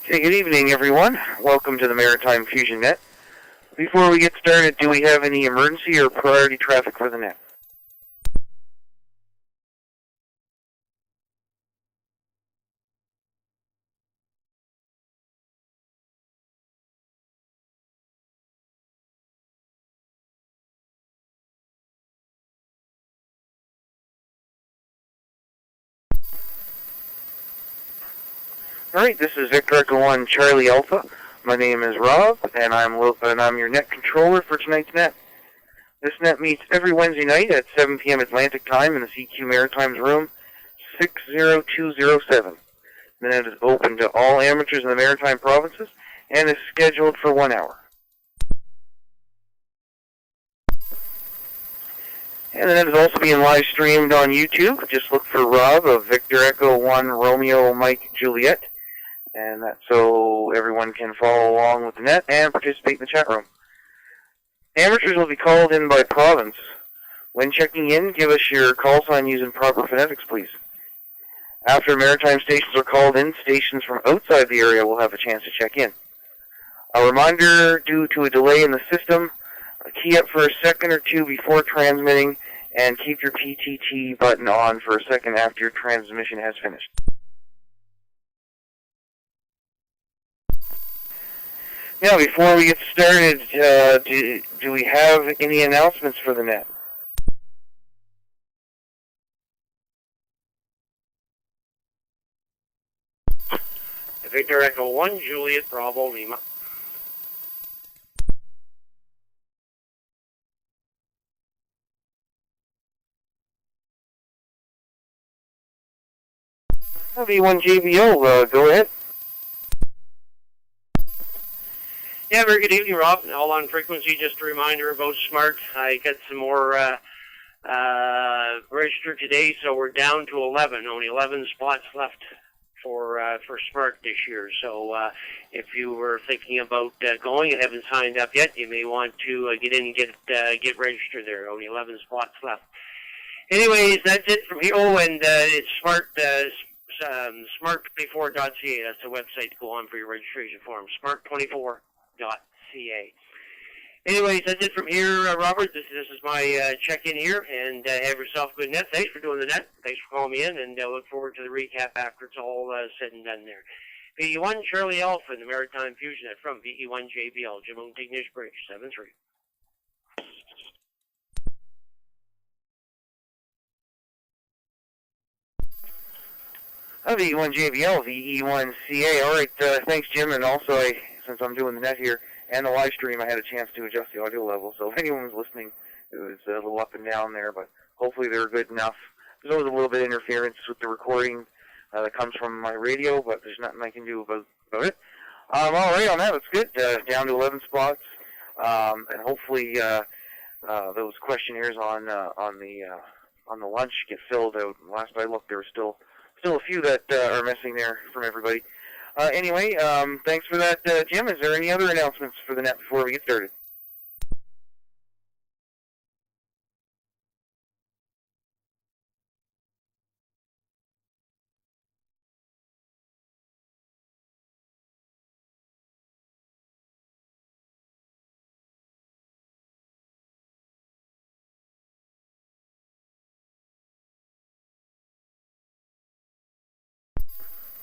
Okay, good evening, everyone. Welcome to the Maritime Fusion Net. Before we get started, do we have any emergency or priority traffic for the net? Alright, this is Victor Echo 1 Charlie Alpha. My name is Rob, and I'm your net controller for tonight's net. This net meets every Wednesday night at 7 p.m. Atlantic Time in the CQ Maritime's room 60207. The net is open to all amateurs in the Maritime provinces and is scheduled for 1 hour. And the net is also being live streamed on YouTube. Just look for Rob of Victor Echo 1 Romeo Mike Juliet. And that's so everyone can follow along with the net and participate in the chat room. Amateurs will be called in by province. When checking in, give us your call sign using proper phonetics, please. After maritime stations are called in, stations from outside the area will have a chance to check in. A reminder, due to a delay in the system, key up for a second or two before transmitting and keep your PTT button on for a second after your transmission has finished. Now, before we get started, do we have any announcements for the net? Victor Echo 1, Juliet Bravo Lima. V1JBO, go ahead. Yeah, very good evening, Rob. All on frequency, just a reminder about Smart. I got some more registered today, so we're down to 11. Only 11 spots left for Smart this year. So if you were thinking about going and haven't signed up yet, you may want to get in and get registered there. Only 11 spots left. Anyways, that's it from here. Oh, and it's Smart. Smart24.ca. That's the website to go on for your registration form. Smart24.ca. Anyways, that's it from here, Robert. This is my check-in here, and have yourself a good net. Thanks for doing the net. Thanks for calling me in, and look forward to the recap after it's all said and done there. VE1 Charlie Alpha in the Maritime Fusion Net from VE1 JBL, Jim Ignish Bridge 73. VE1JBL, VE1CA. All right, thanks, Jim. And also, since I'm doing the net here and the live stream, I had a chance to adjust the audio level. So if anyone was listening, it was a little up and down there, but hopefully they were good enough. There's always a little bit of interference with the recording that comes from my radio, but there's nothing I can do about it. All right, on that, that's good. Down to 11 spots, and hopefully those questionnaires on the lunch get filled out. Last I looked, there were still a few that are missing there from everybody. Anyway, thanks for that, Jim. Is there any other announcements for the net before we get started?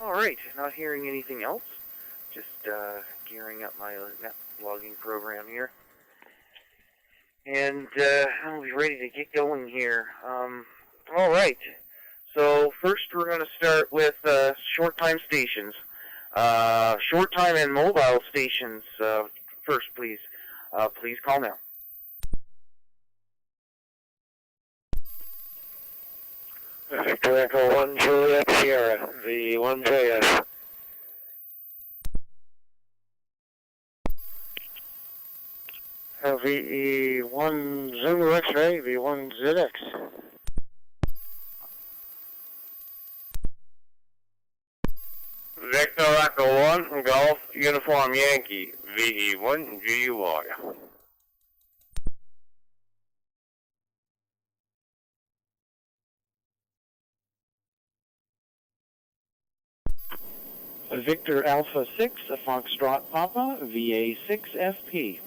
All right, not hearing anything else. Just gearing up my net logging program here. And I'll be ready to get going here. All right, so first we're going to start with short time stations. Short time and mobile stations first, please. Please call now. Victor Echo 1 Juliet Sierra, V1JS. VE1 Zulu X-ray, V1ZX. Victor Echo 1 Golf Uniform Yankee, VE1 GUI. Victor Alpha 6, Foxtrot Papa, VA6FP.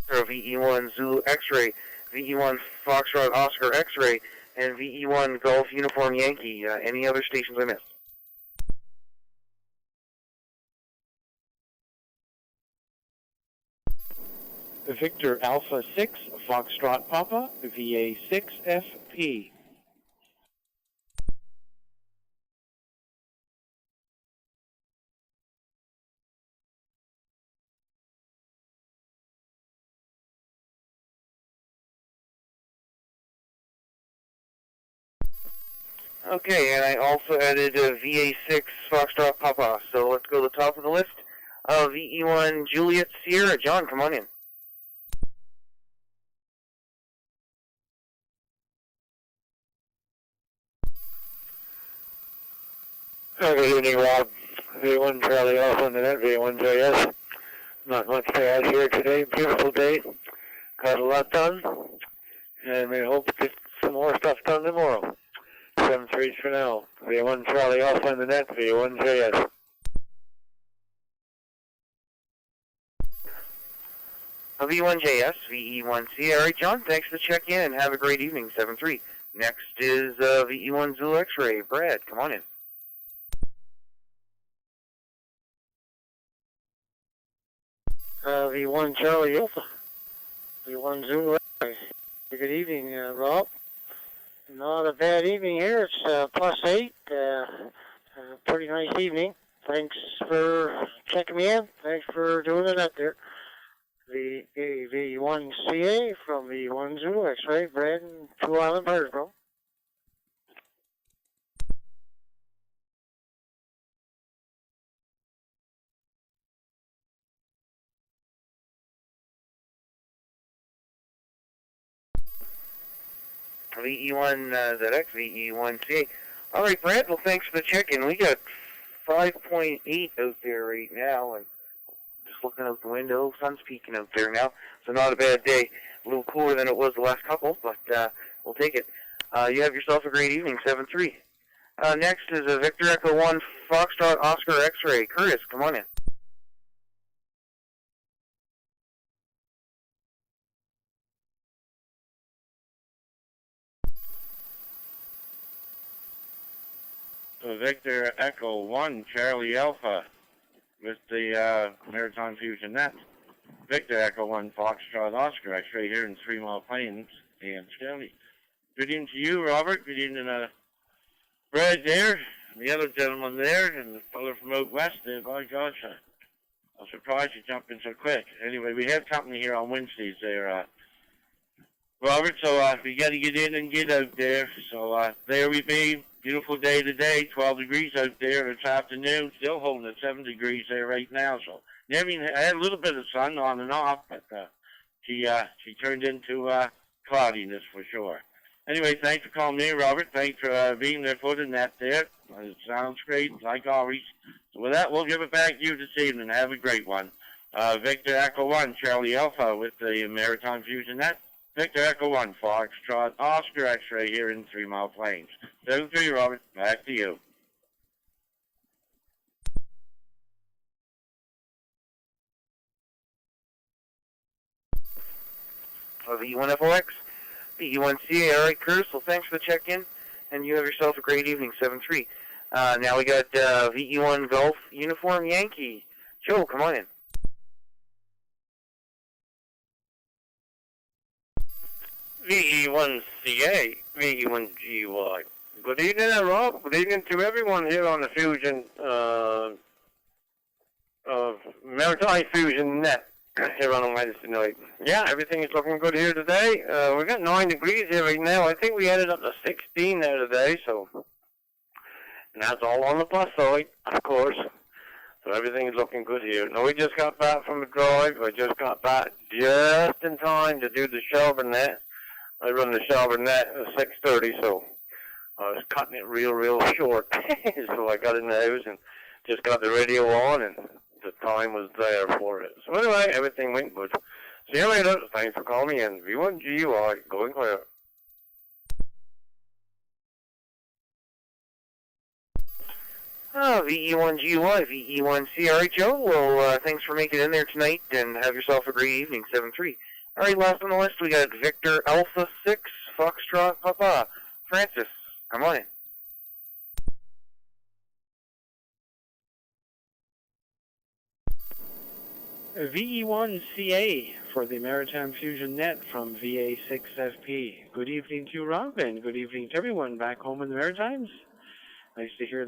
VE1 Zulu X-Ray, VE1 Foxtrot Oscar X-Ray, and VE1 Golf Uniform Yankee. Any other stations I missed? Victor Alpha 6, Foxtrot Papa, VA6FP. Okay, and I also added VA6 Foxtrot Papa. So let's go to the top of the list. VE1 Juliet Sierra. John, come on in. Good evening, Rob. V1 Charlie Alpha on the net, V1 JS. Not much to add here today. Beautiful day. Got a lot done. And we hope to get some more stuff done tomorrow. 7-3 for now. V1 Charlie Alpha on the net, V1 JS. V1JS, VE1 Sierra. John, thanks for the check-in and have a great evening, 7-3. Next is VE1 Zulu X-Ray. Brad, come on in. V1 Charlie Alpha. V1 Zulu X-Ray. Good evening, Rob. Not a bad evening here. It's +8. Pretty nice evening. Thanks for checking me in. Thanks for doing the net there. V1CA from V1 Zulu X-Ray, Brad and 2 Island Birds, bro. VE1 ZX, VE1CA. All right, Brad, well, thanks for the check-in. We got 5.8 out there right now, and just looking out the window, sun's peeking out there now, so not a bad day. A little cooler than it was the last couple, but we'll take it. You have yourself a great evening, 7-3. Next is a Victor Echo 1 Foxtrot Oscar X-Ray. Curtis, come on in. Victor Echo 1, Charlie Alpha, with the Maritime Fusion Net. Victor Echo 1, Foxtrot Oscar X-Ray here in 3 Mile Plains, and County. Good evening to you, Robert. Good evening, Brad there, and the other gentleman there, and the fellow from out west there. By gosh, I'm surprised you jumped in so quick. Anyway, we have company here on Wednesdays there, Robert, so we got to get in and get out there. So there we be. Beautiful day today, 12 degrees out there this afternoon, still holding at 7 degrees there right now. So, I had a little bit of sun on and off, but she turned into cloudiness for sure. Anyway, thanks for calling me, Robert. Thanks for being there for the net there. It sounds great, like always. So with that, we'll give it back to you this evening. Have a great one. Victor Echo 1, Charlie Alpha with the Maritime Fusion Net. Victor Echo 1, Foxtrot Oscar X-Ray here in 3 Mile Plains. 7-3, Robert. Back to you. VE1FOX, VE1CA. All right, Curtis, well, thanks for the check-in, and you have yourself a great evening, 7-3. Now we got VE1 Golf Uniform Yankee. Joe, come on in. VE1CA, VE1GY. Good evening, Rob. Good evening to everyone here on the Fusion, Maritime Fusion Net here on a Wednesday night. Yeah, everything is looking good here today. We've got 9 degrees here right now. I think we headed up to 16 there today, so, and that's all on the plus side, of course. So everything is looking good here. Now, we just got back from a drive. I just got back just in time to do the shoulder net. I run the shoulder net at 6:30, so I was cutting it real short. So I got in the house and just got the radio on, and the time was there for it. So anyway, everything went good. See you later. Thanks for calling me in. V1GUI, going clear. VE1GY, VE1CRHO. Well, thanks for making it in there tonight, and have yourself a great evening, 7-3. All right, last on the list, we got Victor Alpha 6, Foxtrot Papa. Francis, come on in. VE1CA for the Maritime Fusion Net from VA6FP. Good evening to you, Rob, and good evening to everyone back home in the Maritimes. Nice to hear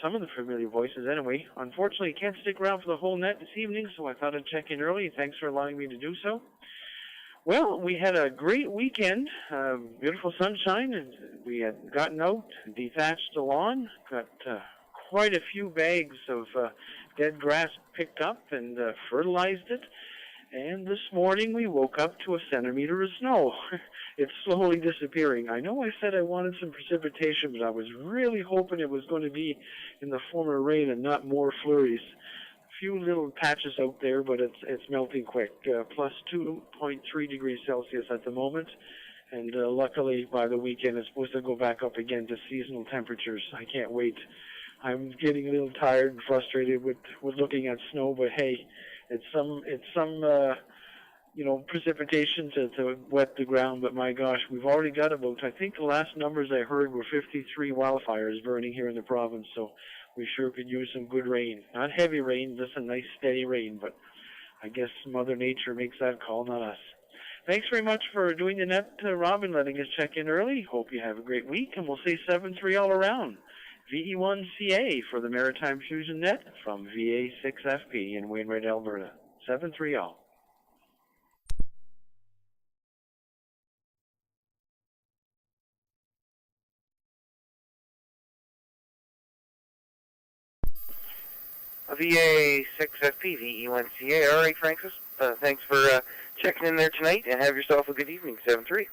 some of the familiar voices anyway. Unfortunately, can't stick around for the whole net this evening, so I thought I'd check in early. Thanks for allowing me to do so. Well, we had a great weekend, beautiful sunshine, and we had gotten out, dethatched the lawn, got quite a few bags of dead grass picked up and fertilized it. And this morning we woke up to a centimeter of snow. It's slowly disappearing. I know I said I wanted some precipitation, but I was really hoping it was going to be in the form of rain and not more flurries. A few little patches out there, but it's melting quick. Plus 2.3 degrees Celsius at the moment. And luckily, by the weekend, it's supposed to go back up again to seasonal temperatures. I can't wait. I'm getting a little tired and frustrated with looking at snow, but hey, it's some precipitation to wet the ground. But my gosh, we've already got about, I think the last numbers I heard were 53 wildfires burning here in the province, so we sure could use some good rain. Not heavy rain, just a nice steady rain, but I guess Mother Nature makes that call, not us. Thanks very much for doing the net, Rob, and letting us check in early. Hope you have a great week, and we'll say 7-3 all around. VE1CA for the Maritime Fusion Net from VA6FP in Wainwright, Alberta. 7-3 all. VA6FP, VE1CA. All right, Francis. Thanks for checking in there tonight, and have yourself a good evening, 7-3.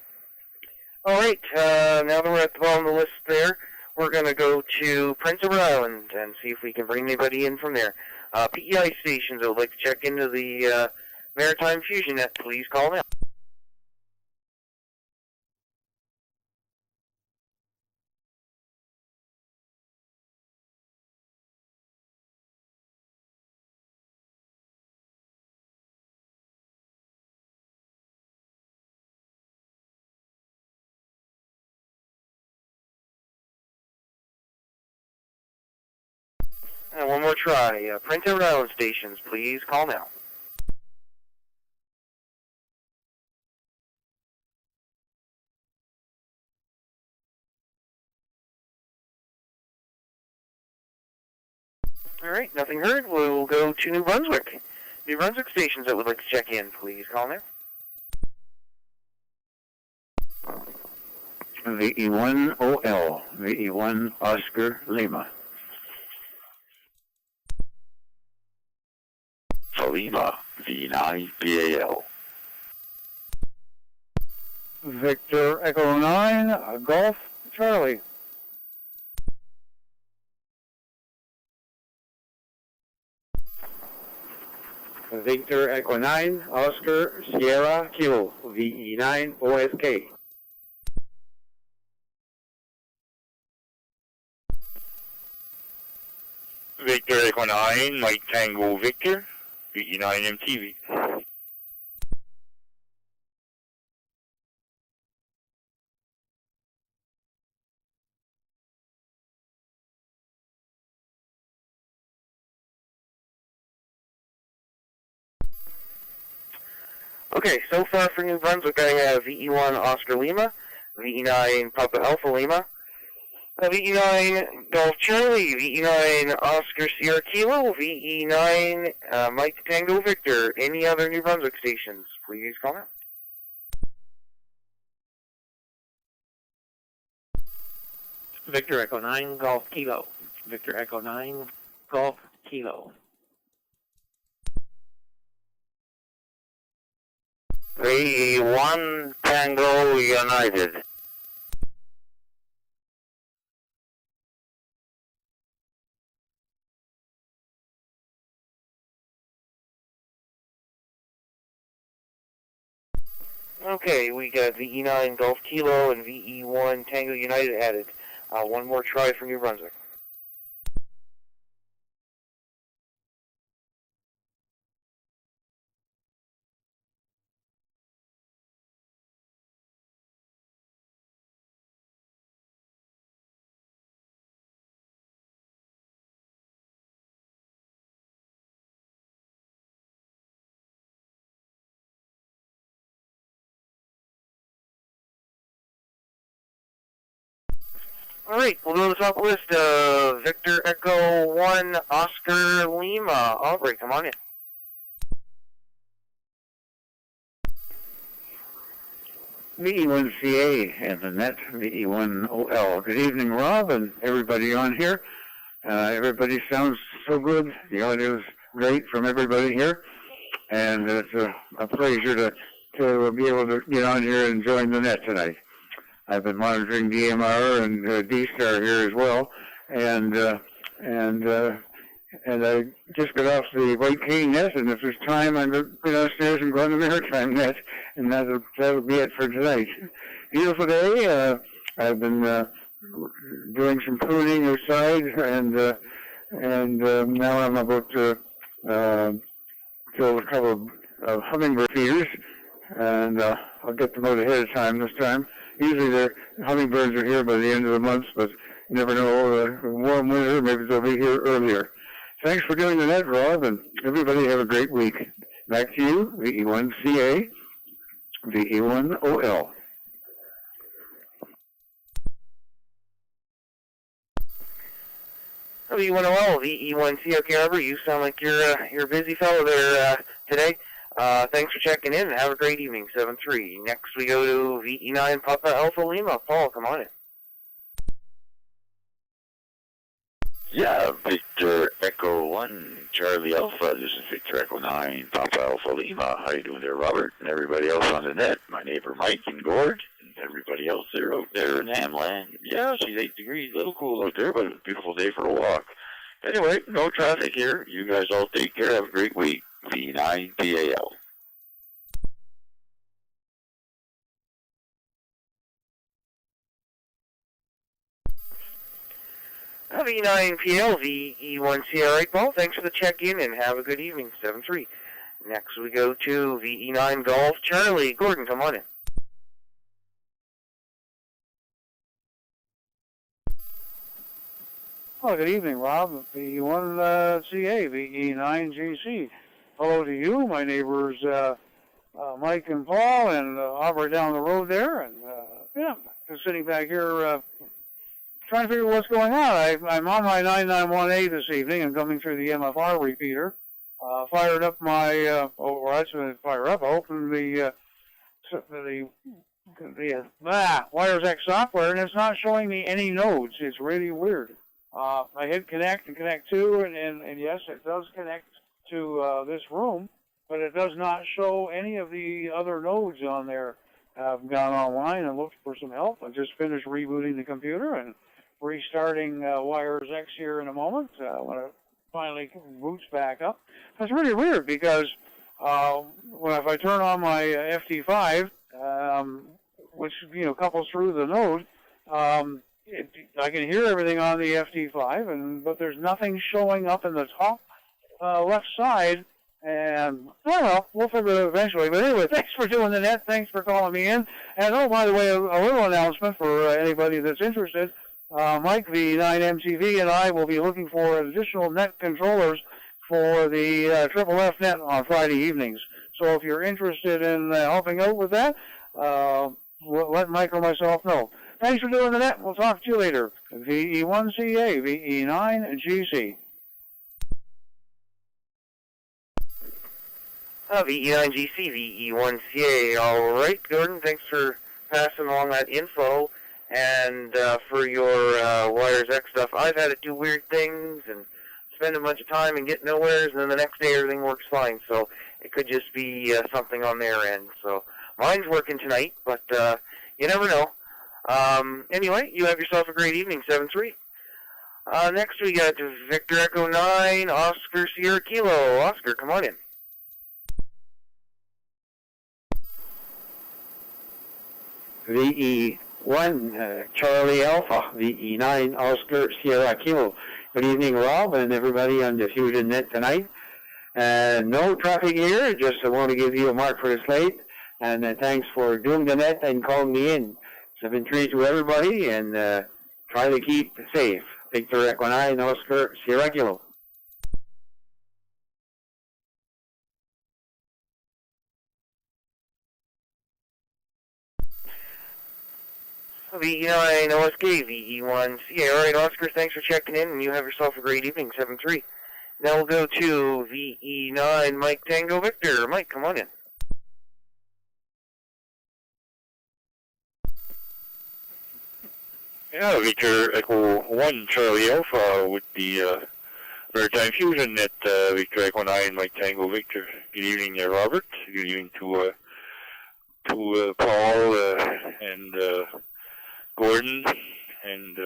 All right, now that we're at the bottom of the list there, we're going to go to Prince Edward Island and see if we can bring anybody in from there. PEI stations that would like to check into the Maritime Fusion Net, please call now. And one more try. Prince Edward Island stations, please call now. All right, nothing heard. We'll go to New Brunswick. New Brunswick stations that would like to check in, please call now. VE1OL, VE1 Oscar Lima. Lima, V9 BAL. Victor Echo 9, Golf Charlie. Victor Echo 9, Oscar Sierra Kilo, VE9 OSK. Victor Echo 9, Mike Tango Victor, VE9 MTV. Okay, so far for New Brunswick, I have VE1 Oscar Lima, VE9 Papa Alpha Lima, VE9 Golf Charlie, VE9 Oscar Sierra Kilo, VE9 Mike Tango Victor. Any other New Brunswick stations, please call out. Victor Echo 9, Golf Kilo. Victor Echo 9, Golf Kilo. VE1 Tango United. Okay, we got VE9 Golf Kilo and VE1 Tango United added. One more try for New Brunswick. All right, we'll go to the top of the list. Victor Echo 1, Oscar Lima. Aubrey, come on in. VE1CA and the net VE1OL. Good evening, Rob, and everybody on here. Everybody sounds so good. The audio is great from everybody here, and it's a pleasure to be able to get on here and join the net tonight. I've been monitoring DMR and D-Star here as well, and I just got off the White Cane net, and if there's time, I'm going to go downstairs and go on the Maritime net, and that'll be it for tonight. Beautiful day. I've been doing some pruning outside, and now I'm about to kill a couple of hummingbird feeders, and I'll get them out ahead of time this time. Usually the hummingbirds are here by the end of the month, but you never know. Warm winter, maybe they'll be here earlier. Thanks for doing the net, Rob, and everybody have a great week. Back to you, VE1CA, VE1OL. VE1OL, VE1CA. Okay, Aubrey, you sound like you're a busy fellow there today. Thanks for checking in, and have a great evening, 7-3. Next we go to VE9 Papa Alpha Lima. Paul, come on in. Yeah, Victor Echo 1, Charlie Alpha. This is Victor Echo 9, Papa Alpha Lima. How you doing there, Robert? And everybody else on the net. My neighbor Mike in Gord, and everybody else there out there in Hamland. Yeah, she's 8 degrees, a little cool out there, but a beautiful day for a walk. Anyway, no traffic here. You guys all take care. Have a great week. V9PAL. V9PL, VE1CA. All right, Paul, thanks for the check-in, and have a good evening, 7-3. Next we go to VE9 Golf Charlie. Gordon, come on in. Oh, good evening, Rob. VE1CA, VE9GC. Hello to you, my neighbors Mike and Paul, and Aubrey down the road there. And, yeah, just sitting back here trying to figure what's going on. I'm on my 991A this evening and coming through the MFR repeater. Fired up my, fire up. I opened the Wires X software, and it's not showing me any nodes. It's really weird. I hit connect and connect to, and yes, it does connect to this room, but it does not show any of the other nodes on there. I've gone online and looked for some help. I just finished rebooting the computer and restarting Wires X here in a moment when it finally boots back up. That's really weird because if I turn on my FT5, which couples through the node, I can hear everything on the FT5, but there's nothing showing up in the top left side. And I don't know, we'll figure it out eventually. But anyway, thanks for doing the net. Thanks for calling me in. And oh, by the way, a little announcement for anybody that's interested. Mike, the 9MTV, and I will be looking for additional net controllers for the Triple F net on Friday evenings. So if you're interested in helping out with that, let Mike or myself know. Thanks for doing the net. We'll talk to you later. VE1CA, VE9GC. VE9GC, VE1CA. All right, Gordon, thanks for passing along that info. And for your Wires X stuff, I've had to do weird things and spend a bunch of time and get nowheres, and then the next day everything works fine. So it could just be something on their end. So mine's working tonight, but you never know. Anyway, you have yourself a great evening, 7-3. Next we got Victor Echo 9, Oscar Sierra Kilo. Oscar, come on in. VE1 Charlie Alpha, VE9 Oscar Sierra Kilo. Good evening, Rob, and everybody on the Fusion Net tonight. No traffic here, just I want to give you a mark for the slate, and thanks for doing the net and calling me in. 7-3 to everybody, and try to keep safe. Victor Echo 9 Oscar Sierra Kilo. VE9 OSK, VE1 CA. All right, Oscar, thanks for checking in, and you have yourself a great evening, 7-3. Now we'll go to VE9 Mike Tango Victor. Mike, come on in. Yeah, Victor Echo 1 Charlie Alpha with the Maritime Fusion Net, Victor Echo 9 Mike Tango Victor. Good evening, Robert. Good evening to Paul and Gordon and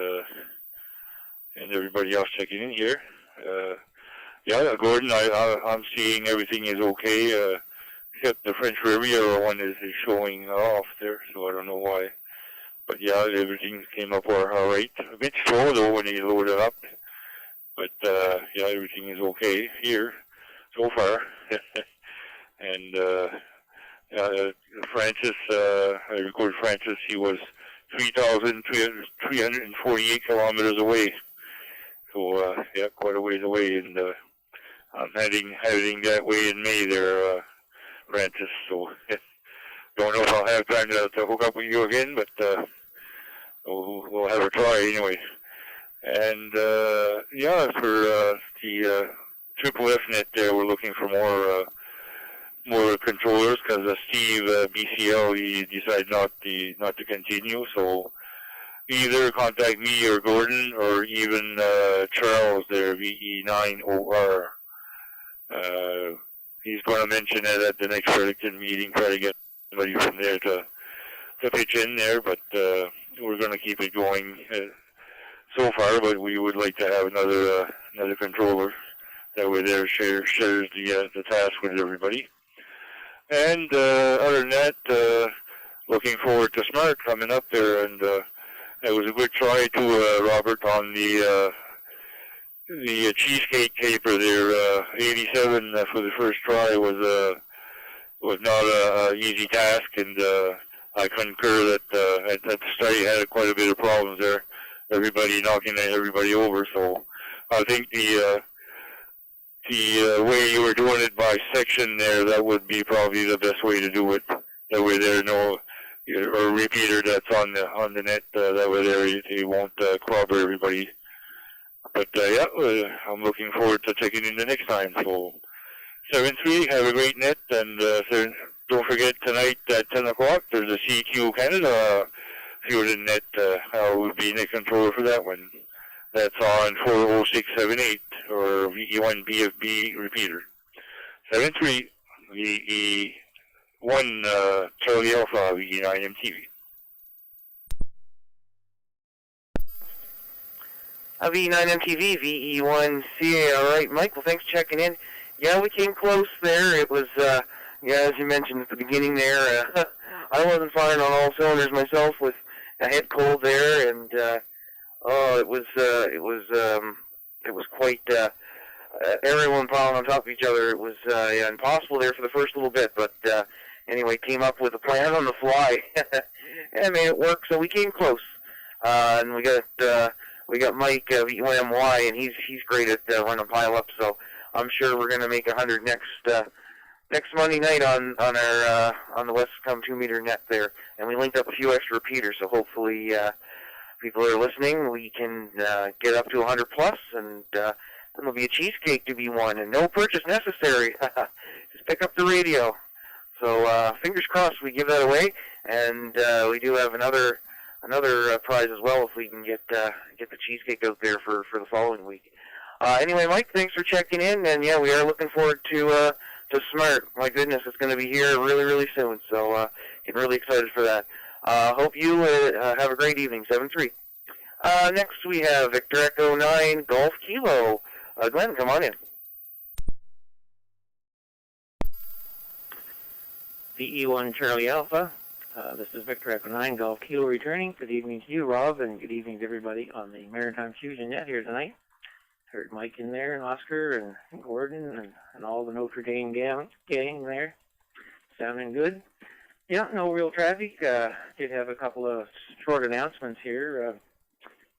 everybody else checking in here. Yeah, Gordon, I'm seeing everything is okay, except the French Riviera one is showing off there, so I don't know why. But yeah, everything came up all right. A bit slow though when he loaded up, but yeah, everything is okay here so far. And Francis, I recorded Francis. He was 3,348 kilometers away. So yeah, quite a ways away, and I'm heading that way in May there, Francis. So don't know if I'll have time to hook up with you again, but we'll have a try anyway. And yeah, for the Triple F net there, we're looking for more controllers because Steve BCL he decided not to continue. So either contact me or Gordon or even Charles there, VE9OR. He's going to mention it at the next Fredericton meeting, try to get somebody from there to pitch in there, but we're going to keep it going so far, but we would like to have another controller that way there shares the task with everybody. And other than that, looking forward to Smart coming up there, and it was a good try to Robert on the cheesecake caper there. 87 for the first try was not a easy task, and I concur that at the start he had quite a bit of problems there. Everybody knocking everybody over. So I think the way you were doing it by section there, that would be probably the best way to do it. That way there no or repeater that's on the net. That way there he won't clobber everybody. But yeah, I'm looking forward to checking in the next time. So 7-3, have a great net, and don't forget tonight at 10 o'clock there's a CQ Canada Fusion Net. I will be net controller for that one. That's on 40678 or VE1 BFB repeater. 7-3, VE1 Charlie Alpha, VE9 MTV. VE9 MTV, VE1 CA. All right, Mike, well, thanks for checking in. Yeah, we came close there. It was, yeah, as you mentioned at the beginning there, I wasn't firing on all cylinders myself with a head cold there, and it was quite everyone piling on top of each other. It was yeah, impossible there for the first little bit, but anyway, came up with a plan on the fly and made it work. So we came close, and we got Mike VMY, and he's great at running pile up. So I'm sure we're gonna make 100 next Monday night on the Westcom 2-meter net there, and we linked up a few extra repeaters. So hopefully people are listening. We can get up to 100 plus, and then there'll be a cheesecake to be won, and no purchase necessary. Just pick up the radio. So fingers crossed we give that away, and we do have another prize as well if we can get the cheesecake out there for the following week. Anyway, Mike, thanks for checking in, and yeah, we are looking forward to Smart. My goodness, it's going to be here really, really soon. So getting really excited for that. Hope you have a great evening. 7-3. Next we have Victor Echo 9 Golf Kilo. Glenn, come on in. VE1 Charlie Alpha. This is Victor Echo 9 Golf Kilo returning. Good evening to you, Rob, and good evening to everybody on the Maritime Fusion Net here tonight. Heard Mike in there, and Oscar, and Gordon, and all the Notre Dame gang there. Sounding good. Yeah, no real traffic. Did have a couple of short announcements here.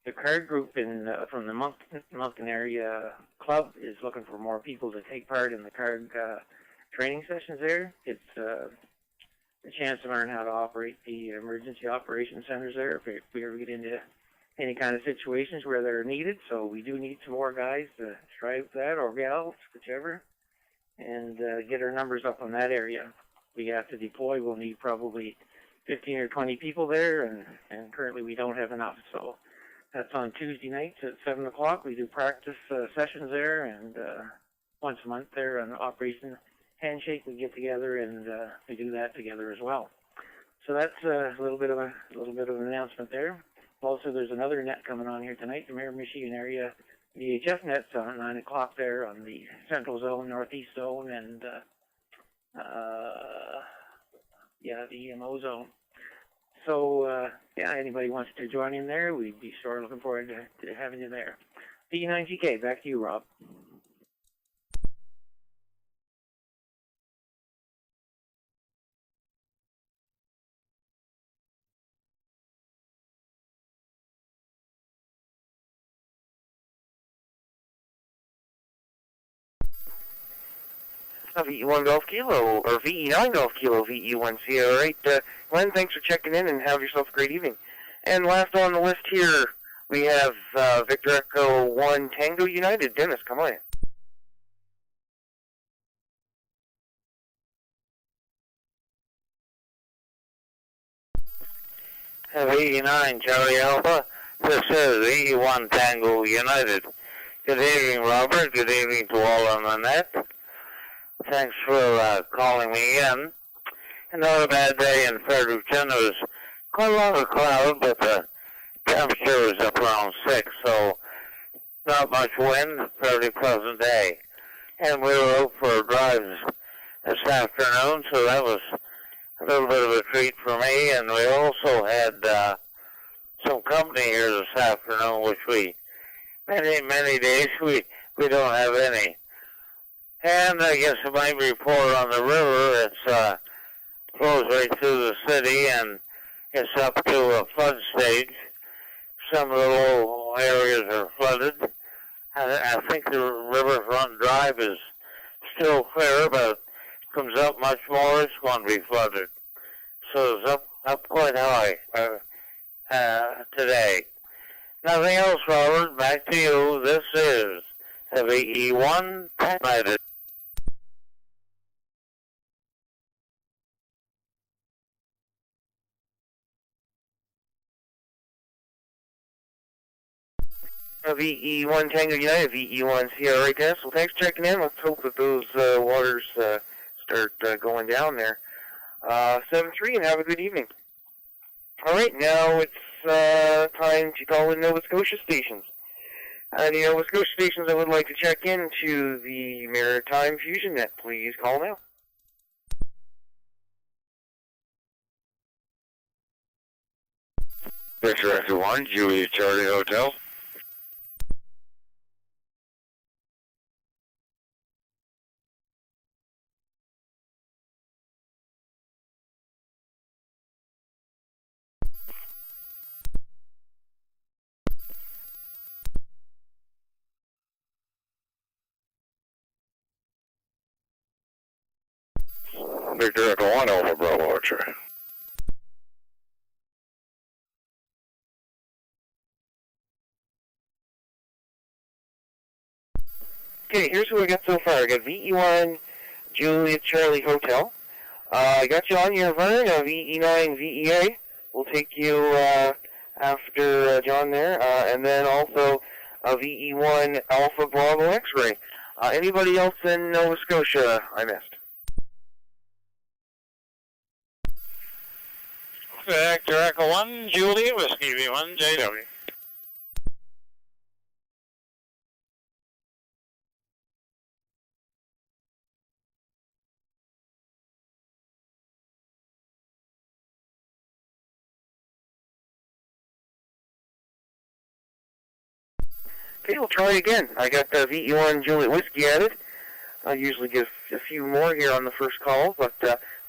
The card group from the Moncton area club is looking for more people to take part in the card training sessions there. It's a chance to learn how to operate the emergency operations centers there if we ever get into any kind of situations where they're needed. So we do need some more guys to strive that, or gals, whichever, and get our numbers up on that area. We have to deploy. We'll need probably 15 or 20 people there, and currently we don't have enough. So that's on Tuesday nights at 7 o'clock. We do practice sessions there, and once a month there on Operation Handshake we get together and we do that together as well. So that's a little bit of an announcement there. Also, there's another net coming on here tonight, the Miramichi area VHF net's on 9 o'clock there on the Central Zone, Northeast Zone, and the EMO zone. So, anybody wants to join in there, we'd be sure looking forward to having you there. D9GK, back to you, Rob. VE1 Golf Kilo, or VE9 Golf Kilo, VE1 Sierra 8. Glenn, thanks for checking in and have yourself a great evening. And last on the list here, we have Victor Echo 1 Tango United. Dennis, come on in. VE9 Charlie Alpha, this is VE1 Tango United. Good evening, Robert. Good evening to all on the net. Thanks for calling me in. Another bad day in Fredericton. It was quite a lot of cloud, but the temperature was up around 6, so not much wind, fairly pleasant day. And we were out for drives this afternoon, so that was a little bit of a treat for me. And we also had some company here this afternoon, which many days we don't have any. And I guess I might report on the river. It's flows right through the city, and it's up to a flood stage. Some of the low areas are flooded. I think the riverfront drive is still clear, but it comes up much more, it's going to be flooded. So it's up quite high today. Nothing else, Robert. Back to you. This is VE1 United. VE1 Tango United, VE1 Sierra 8. Well, thanks for checking in. Let's hope that those waters start going down there. 7-3, and have a good evening. All right, now it's time to call in Nova Scotia stations. The Nova Scotia stations that would like to check into the Maritime Fusion Net, please call now. Victor Echo 1, Juliet Charlie Hotel. Victor Echo 1, Alpha Bravo Archer. Okay, here's who I got so far. I got VE1 Juliet Charlie Hotel. I got you on your Vern, VE9 VEA. We'll take you after John there. And then also VE1 Alpha Bravo X-Ray. Anybody else in Nova Scotia I missed? Victor Echo 1, Juliet Whiskey V1 JW. Okay, we'll try again. I got the VE1 Juliet Whiskey added. I usually give a few more here on the first call, but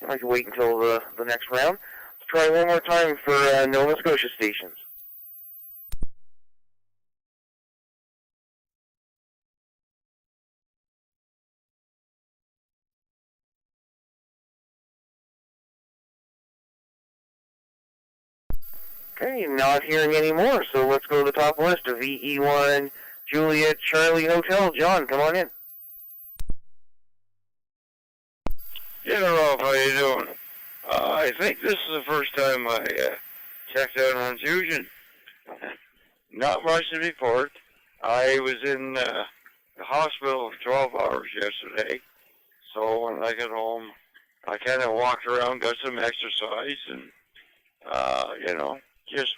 I can wait until the next round. Let's try one more time for Nova Scotia stations. Okay, not hearing any more, so let's go to the top list of VE1 Juliet Charlie Hotel. John, come on in. Yeah, Ralph, how you doing? I think this is the first time I checked out on Fusion. Not much to report. I was in the hospital for 12 hours yesterday, so when I got home, I kind of walked around, got some exercise, and, just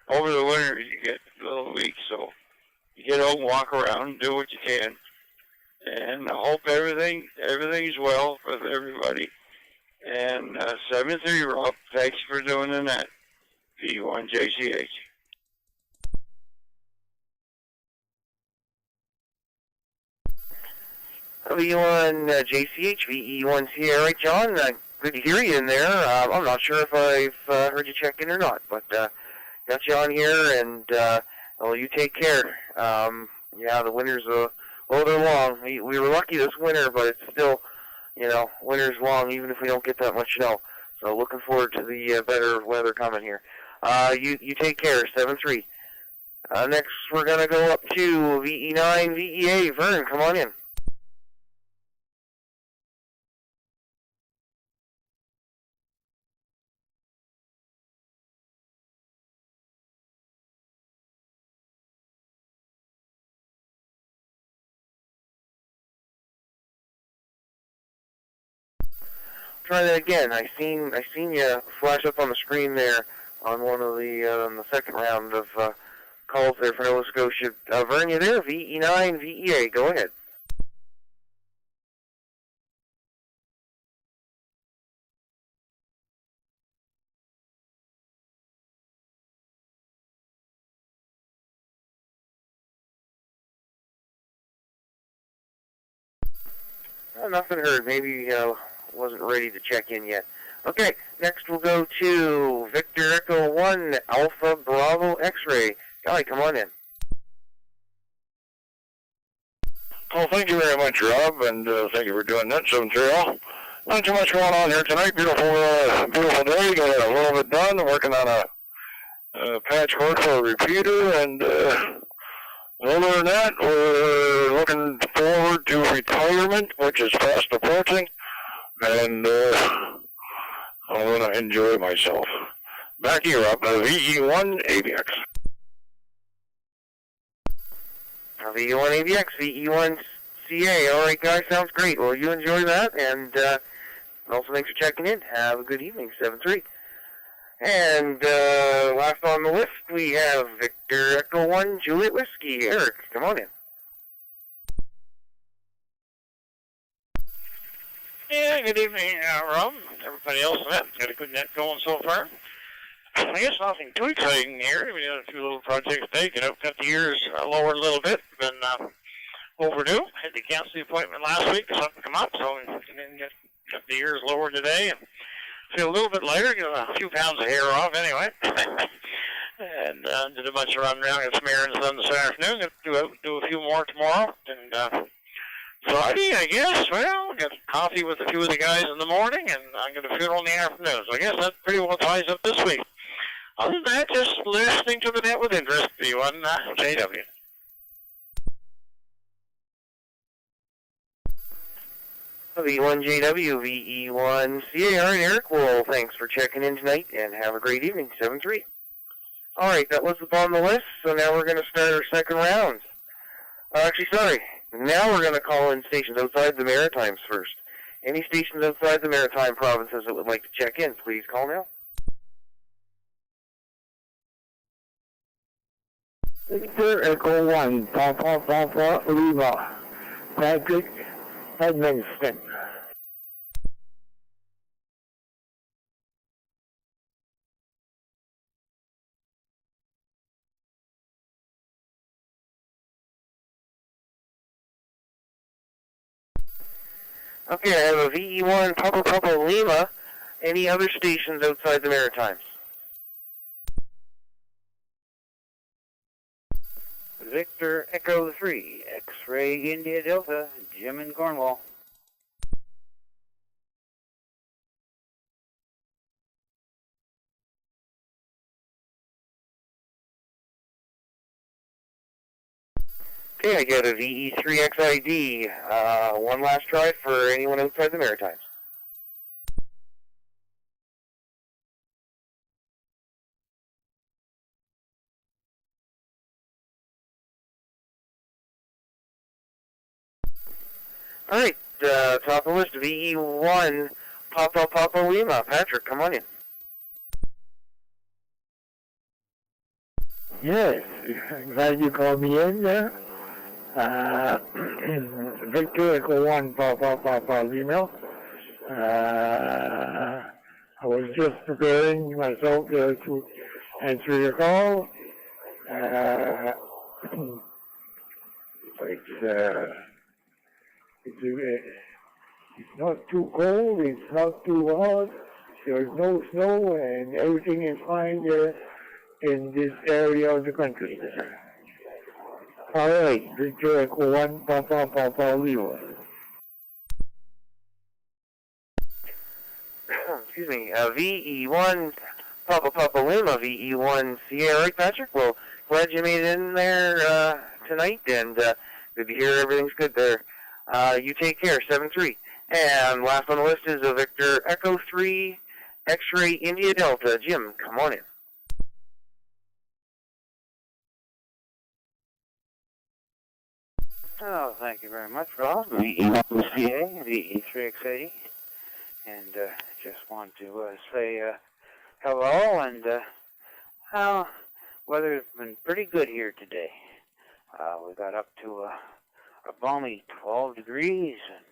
over the winter you get a little weak, so you get out and walk around, do what you can, and I hope everything's well with everybody. And 7-3, Rob, thanks for doing the net. V1JCH. VE1 JCH, VE1 Sierra, John. Good to hear you in there. I'm not sure if I've heard you check in or not, but got you on here, and well, you take care. Yeah, the winter's they're long. We were lucky this winter, but it's still, winter's long, even if we don't get that much snow. So looking forward to the better weather coming here. You take care, 7-3. Next, we're going to go up to VE9, VEA. Vern, come on in. Try that again. I seen you flash up on the screen there on one of the second round of calls there for Nova Scotia. Vern, you there? VE9, VEA. Go ahead. Nothing heard. Maybe wasn't ready to check in yet. Okay, next we'll go to Victor Echo 1 Alpha Bravo X-Ray. Guy, come on in. Oh, thank you very much, Rob, and thank you for doing that, 7-3. Not too much going on here tonight. Beautiful day. Got a little bit done. Working on a patchwork for a repeater, and other than that, we're looking forward to retirement, which is fast approaching, and I'm going to enjoy myself. Back here up, VE1 AVX. VE1 AVX, VE1 CA. All right, guys, sounds great. Well, you enjoy that, and also thanks for checking in. Have a good evening, 7-3. And last on the list, we have Victor Echo 1 Juliet Whiskey. Eric, come on in. Yeah, good evening, Rob. Everybody else in that. Got a good net going so far. I guess nothing too exciting here. We got a few little projects taken up. Got the ears lowered a little bit. Been overdue. Had to cancel the appointment last week. Something come up, so got the ears lowered today. And feel a little bit lighter. Got a few pounds of hair off anyway. And did a bunch of running around. Got some errands done this afternoon. Got to do a few more tomorrow. And Friday, I guess. Well, got coffee with a few of the guys in the morning, and I got a funeral in the afternoon. So I guess that pretty well ties up this week. Other than that, just listening to the net with interest. V1 JW. V1 JW, VE1 CA. All right, Eric. Well, thanks for checking in tonight, and have a great evening, 7-3. All right, that was on the list, so now we're going to start our second round. Actually, sorry. Now we're going to call in stations outside the Maritimes first. Any stations outside the Maritime provinces that would like to check in, please call now. Victor Echo 1, Papa Lima, Patrick Edmondson. Okay, I have a VE1 Papa Lima. Any other stations outside the Maritimes? Victor Echo 3, X-Ray India Delta, Jim in Cornwall. Okay, I got a VE3XID. One last try for anyone outside the Maritimes. All right, top of the list, VE1, Papa Lima. Patrick, come on in. Yes, glad you called me in there. Victor Echo 1, Papa Lima. I was just preparing myself to answer your call. It's not too cold, it's not too hot, there's no snow, and everything is fine there in this area of the country. All right, Victor Echo 1, Papa Lima. Excuse me, VE1, Papa Lima, VE1 Sierra, right, Patrick? Well, glad you made it in there tonight, and good to hear everything's good there. You take care, 7-3. And last on the list is a Victor Echo 3, X-Ray India Delta. Jim, come on in. Oh, thank you very much, Rob. VE1CA, VE3XA. And just want to say hello, and weather's been pretty good here today. We got up to a balmy 12 degrees and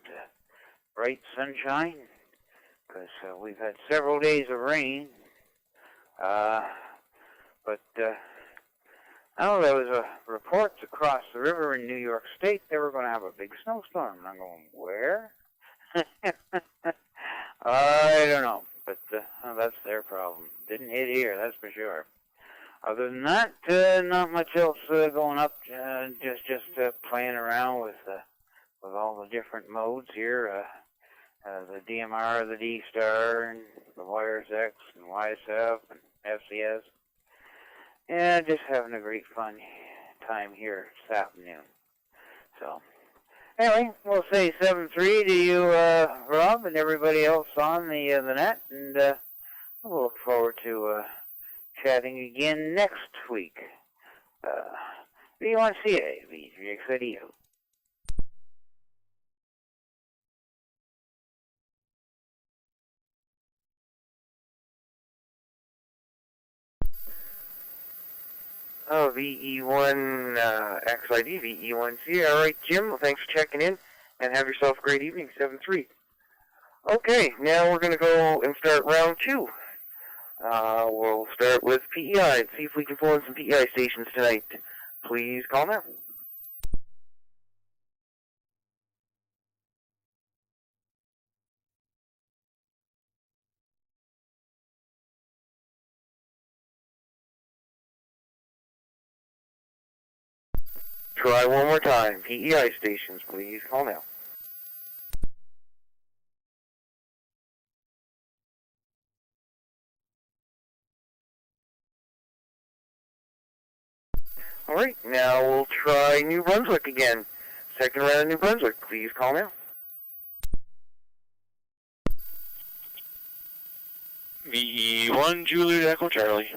bright sunshine, because we've had several days of rain. But I know there was reports across the river in New York State they were going to have a big snowstorm. And I'm going, where? I don't know, but that's their problem. Didn't hit here, that's for sure. Other than that, not much else going up. Just playing around with all the different modes here. The DMR, the D-Star, and the Wires X, and YSF, and FCS. Yeah, just having a great fun time here this afternoon. So, anyway, we'll say 7-3 to you, Rob, and everybody else on the net, and we'll look forward to chatting again next week. V1CA, V3XID. Oh, VE1 XID, VE1C. All right, Jim, well, thanks for checking in, and have yourself a great evening, 7-3. Okay, now we're going to go and start round 2. We'll start with PEI and see if we can pull in some PEI stations tonight. Please call now. Try one more time. PEI stations, please call now. All right, now we'll try New Brunswick again. Second round of New Brunswick, please call now. VE1 Juliet Echo Charlie.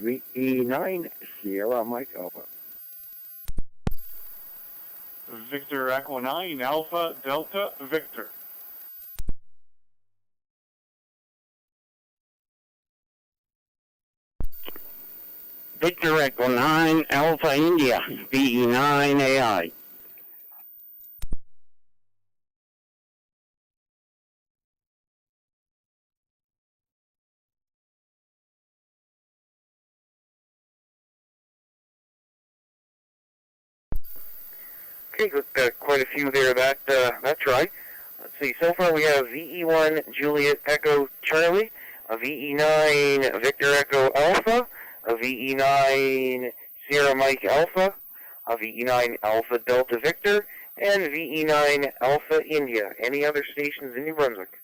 VE9 Sierra Mike Alpha. Victor Echo 9 Alpha Delta Victor. Victor Echo 9 Alpha India, VE9 AI. Okay, got quite a few there that try. Let's see, so far we have VE1 Juliet Echo Charlie, a VE9 Victor Echo Alpha, a VE9 Sierra Mike Alpha, a VE9 Alpha Delta Victor, and VE9 Alpha India. Any other stations in New Brunswick?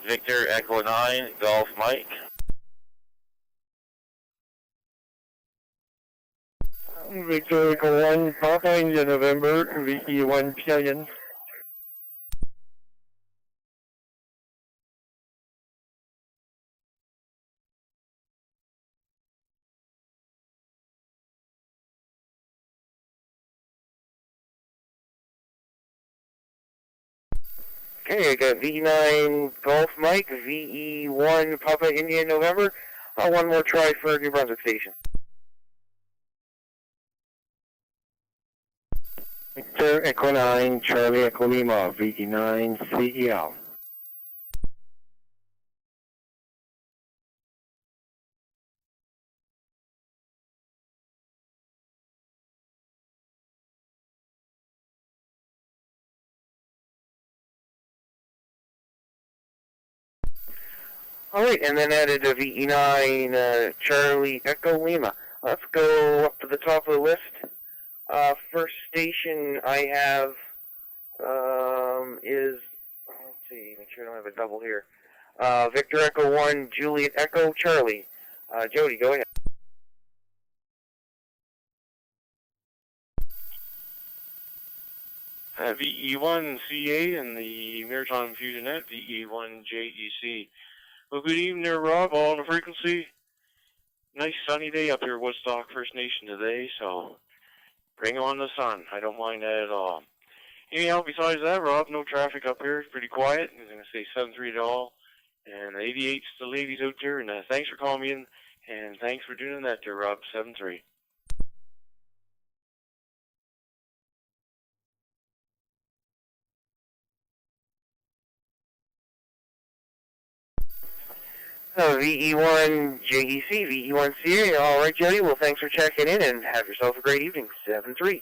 Victor Echo 9, Golf Mike. Victor Echo 1, Papa India November, VE1 Piayan. Okay, I got V9 Golf Mike, VE1 Papa India November. One more try for New Brunswick Station. Victor Echo 9, Charlie Echo Lima, VE9 CEL. Alright, and then added a VE9 Charlie Echo Lima. Let's go up to the top of the list. First station I have is, let's see, make sure I don't have a double here. Victor Echo 1, Juliet Echo Charlie. Jody, go ahead. VE1 CA and the Maritime Fusion Net, VE1 JEC. Well, good evening there, Rob, all on the frequency. Nice sunny day up here at Woodstock First Nation today, so bring on the sun. I don't mind that at all. Anyhow, besides that, Rob, no traffic up here. It's pretty quiet. I'm going to say 7-3 to all. And 88's the ladies out there. And thanks for calling me in. And thanks for doing that there, Rob. 7-3. VE1 JEC, VE1 CA. Alright, Jody, well, thanks for checking in and have yourself a great evening. 7-3.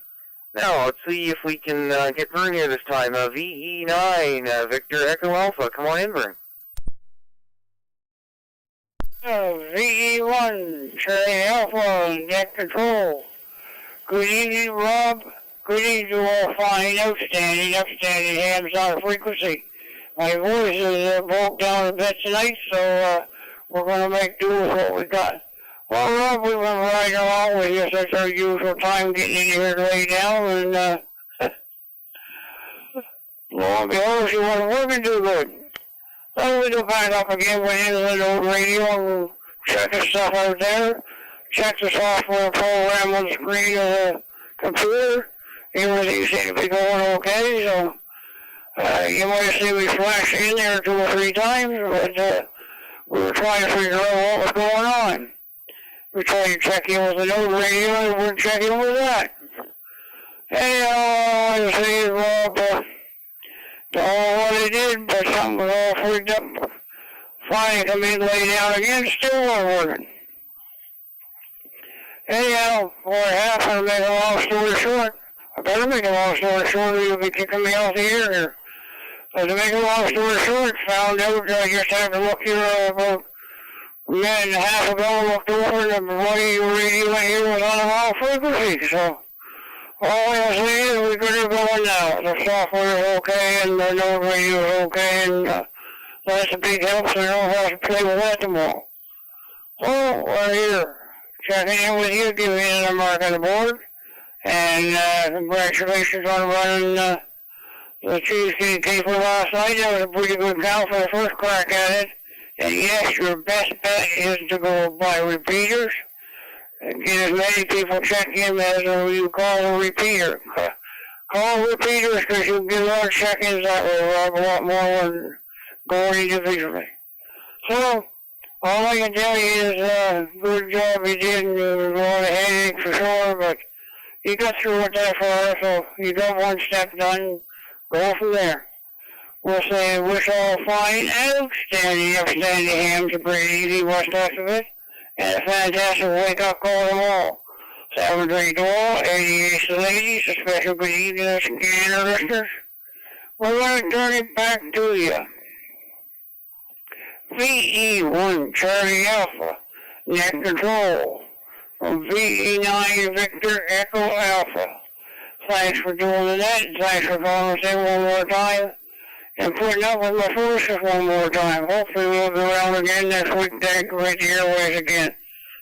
Now, let's see if we can get Vern here this time. VE9, Victor Echo Alpha. Come on in, Vern. VE1, Charlie Alpha, Net Control. Good evening, Rob. Good evening to all fine, outstanding hams on the frequency. My voice is broke down a bit tonight, so we're going to make do with what we got. Well, Rob, we've been riding along with you since our usual time, getting in here to lay down, and lo and behold, she wasn't working too good. So we go back up again, went into the old radio and checked the stuff out there, checked the software program on the screen of the computer. Everything seemed to be going okay, so you might have seen me flash in there 2 or 3 times, but we were trying to figure out what was going on. We tried to check in with the node radio, and we weren't checking with that. Hey, I see, Rob, don't know what it did, but something was all freaked up. Finally come in, lay down again, still wasn't working. Anyhow, for half, I'll make a long story short. I better make a long story short, or you'll be kicking me off the air here. So to make a long story short, found out I just had to look here about a minute and a half ago, looked over, and the money radio here was on the wrong frequency, so all I was saying is we could have going now. The software is okay, and the node radio is okay, and that's a big help, so I don't have to play with that tomorrow. So, we're here, checking in with you, giving you another mark on the board, and congratulations on running the cheesecake caper last night. That was a pretty good count for the first crack at it. And yes, your best bet is to go by repeaters. And get as many people check in as you call a repeater. Call repeaters because you'll get a lot of check-ins that way, Rob, a lot more than going individually. So, all I can tell you is good job you did, and there was a lot of headache for sure, but you got through it there for us, so you got one step done. Go from there. We'll say wish all fine, outstanding hams, a pretty easy west west of it, and a fantastic wake-up call to all. 7-3 to all, 88 to ladies, a special good evening to scanner listeners. We're going to turn it back to you. VE1 Charlie Alpha, Net Control, from VE9 Victor Echo Alpha. Thanks for doing that, and thanks for calling us in one more time. and putting up with my foolishness one more time. Hopefully we'll be around again next week to activate the airways again.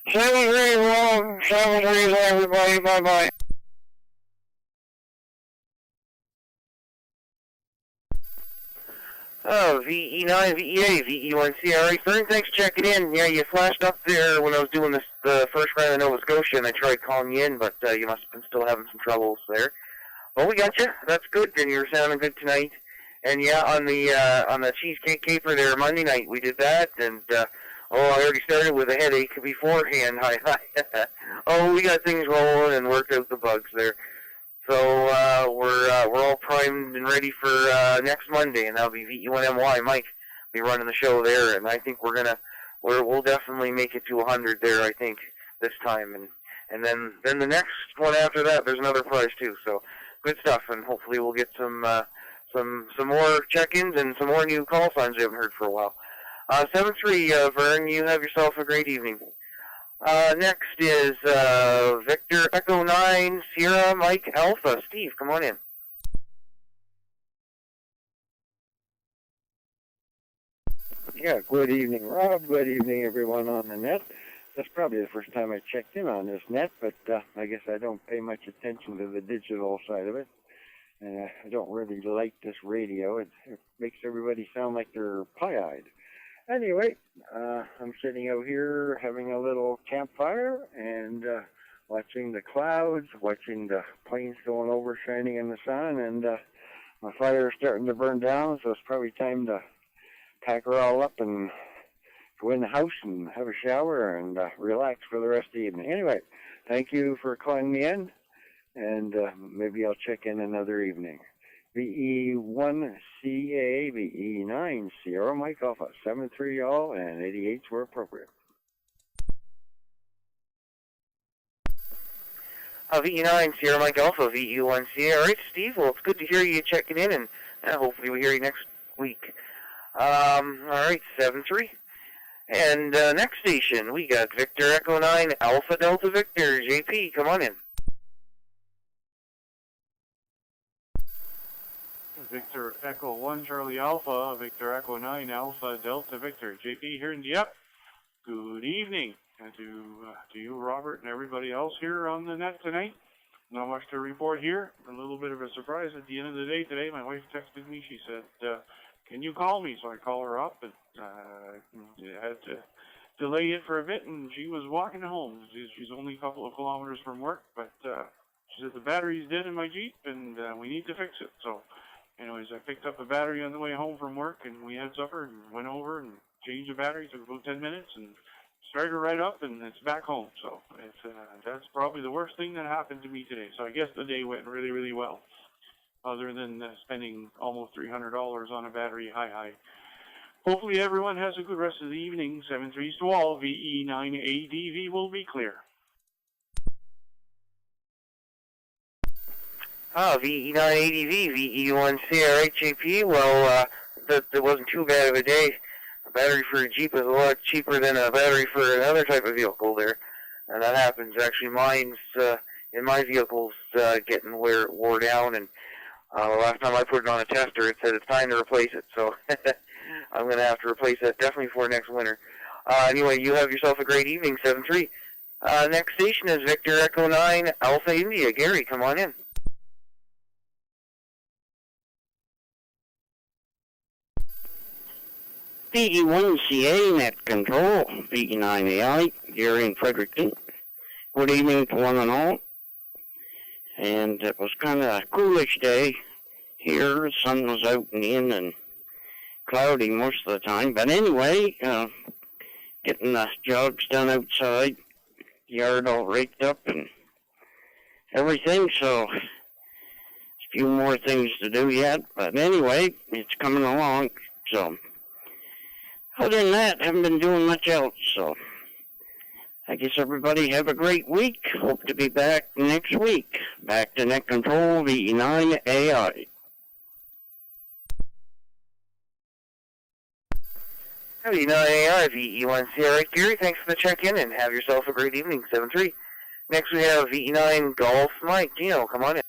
7-3, Rob. 7-3, everybody. Bye-bye. Oh, VE9, VEA, VE1C. All right, Fern, thanks for checking in. Yeah, you flashed up there when I was doing this, the first round of Nova Scotia, and I tried calling you in, but you must have been still having some troubles there. Well, we got you. That's good. Then you're sounding good tonight. And yeah, on the cheesecake caper there Monday night, we did that. And I already started with a headache beforehand. Oh, we got things rolling and worked out the bugs there. So we're all primed and ready for next Monday, and that'll be VE1MY. Mike will be running the show there, and I think we'll definitely make it to 100 there. I think this time, and then the next one after that, there's another prize too. So good stuff, and hopefully we'll get some more check-ins and some more new call signs we haven't heard for a while. 7-3, Vern, you have yourself a great evening. Next is Victor Echo 9 Sierra Mike Alpha. Steve, come on in. Yeah, good evening, Rob. Good evening, everyone on the net. That's probably the first time I checked in on this net, but I guess I don't pay much attention to the digital side of it. And I don't really like this radio. It makes everybody sound like they're pie-eyed. Anyway, I'm sitting out here having a little campfire and watching the clouds, watching the planes going over, shining in the sun, and my fire is starting to burn down, so it's probably time to pack her all up and go in the house and have a shower and relax for the rest of the evening. Anyway, thank you for calling me in, and maybe I'll check in another evening. VE1CA, VE9 Sierra Mike Alpha, 7-3 all, and 88s were appropriate. VE9 Sierra Mike Alpha, VE1CA. All right, Steve, well, it's good to hear you checking in, and hopefully we'll hear you next week. All right, 7-3. And next station, we got Victor Echo 9 Alpha Delta Victor. JP, come on in. Victor Echo 1 Charlie Alpha, Victor Echo 9 Alpha Delta Victor. JP here in the up. Good evening to you, Robert, and everybody else here on the net tonight. Not much to report here. A little bit of a surprise at the end of the day today. My wife texted me. She said, can you call me? So I call her up, and I had to delay it for a bit, and she was walking home. She's only a couple of kilometers from work, but she said the battery's dead in my Jeep, and we need to fix it. So anyways, I picked up a battery on the way home from work, and we had supper and went over and changed the battery. It took about 10 minutes and started right up, and it's back home. So that's probably the worst thing that happened to me today. So I guess the day went really, really well, other than spending almost $300 on a battery. Hi. Hopefully everyone has a good rest of the evening. 7-3s to all. VE9ADV will be clear. VE9ADV, VE1CRHAP. Well, that wasn't too bad of a day. A battery for a Jeep is a lot cheaper than a battery for another type of vehicle there. And that happens. Actually, mine's, in my vehicle's getting wore down. And last time I put it on a tester, it said it's time to replace it. So I'm going to have to replace that definitely for next winter. Anyway, you have yourself a great evening, 7-3. Next station is Victor Echo 9 Alpha India. Gary, come on in. VE1CA Net Control, VE9AI, Gary in Fredericton. Good evening to one and all. And it was kind of a coolish day here. The sun was out and in and cloudy most of the time. But anyway, getting the jogs done outside, the yard all raked up and everything. So a few more things to do yet. But anyway, it's coming along. So other than that, haven't been doing much else, so I guess everybody have a great week. Hope to be back next week. Back to Net Control, VE9AI. VE9AI, VE1C. All right, Gary, thanks for the check-in, and have yourself a great evening, 7-3. Next we have VE9 Golf Mike. Gino, come on in.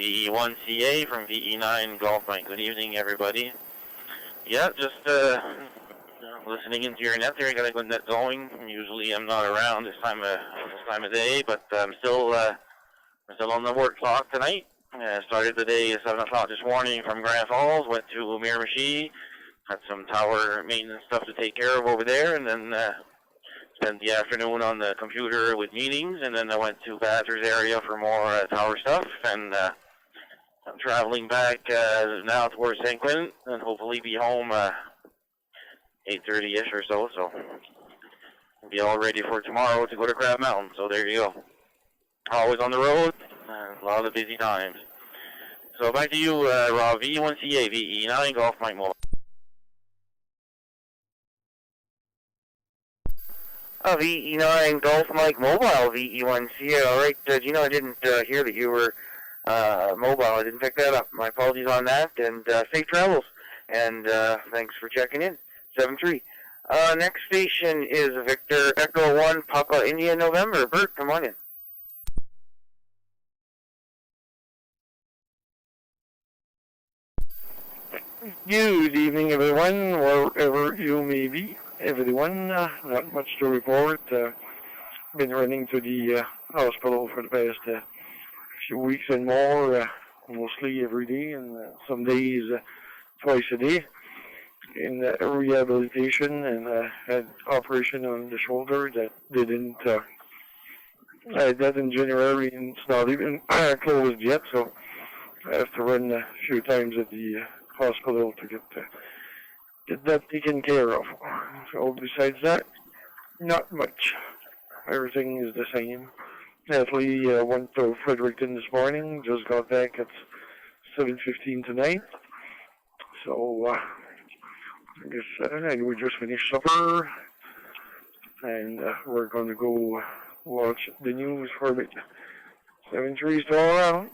VE1CA from VE9 Golf Mike. Good evening, everybody. Yeah, just listening into your net there. I got a good net going. Usually I'm not around this time of day, but I'm still on the work clock tonight. Started the day at 7 o'clock this morning from Grand Falls. Went to Miramichi. Had some tower maintenance stuff to take care of over there, and then spent the afternoon on the computer with meetings, and then I went to Badger's area for more tower stuff, and I'm traveling back now towards St. Quentin, and hopefully be home 8:30ish or so I'll be all ready for tomorrow to go to Crab Mountain. So there you go. Always on the road, a lot of busy times. So back to you, Rob. VE1CA, VE9 Golf Mike Mobile. VE9 Golf Mike Mobile, VE1CA. All right, Gino, I didn't hear that you were mobile. I didn't pick that up. My apologies on that, and safe travels. And thanks for checking in. 7-3. Next station is Victor Echo 1 Papa India November. Bert, come on in. Good evening, everyone, wherever you may be. Everyone, not much to report. Been running to the hospital for the past few weeks and more, mostly every day, and some days twice a day. In rehabilitation, and had operation on the shoulder that didn't. I had that in January, and it's not even closed yet, so I have to run a few times at the hospital to get that taken care of. So besides that, not much. Everything is the same. Natalie went to Fredericton this morning, just got back at 7:15 tonight. So I guess and we just finished supper, and we're going to go watch the news for a bit. 7-3 still around.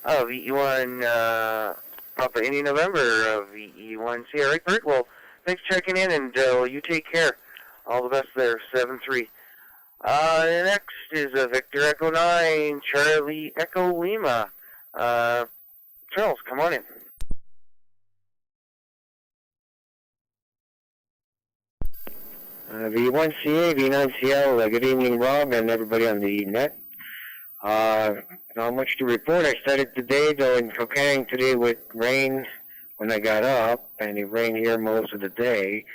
VE1 Papa India November, VE1C. All right, Bert. Well, thanks for checking in, and you take care. All the best there, 7-3. Next is Victor Echo 9, Charlie Echo Lima. Charles, come on in. V1CA, V9CL, good evening, Rob, and everybody on the net. Not much to report. I started today, though, in Kokang today with rain when I got up, and it rained here most of the day.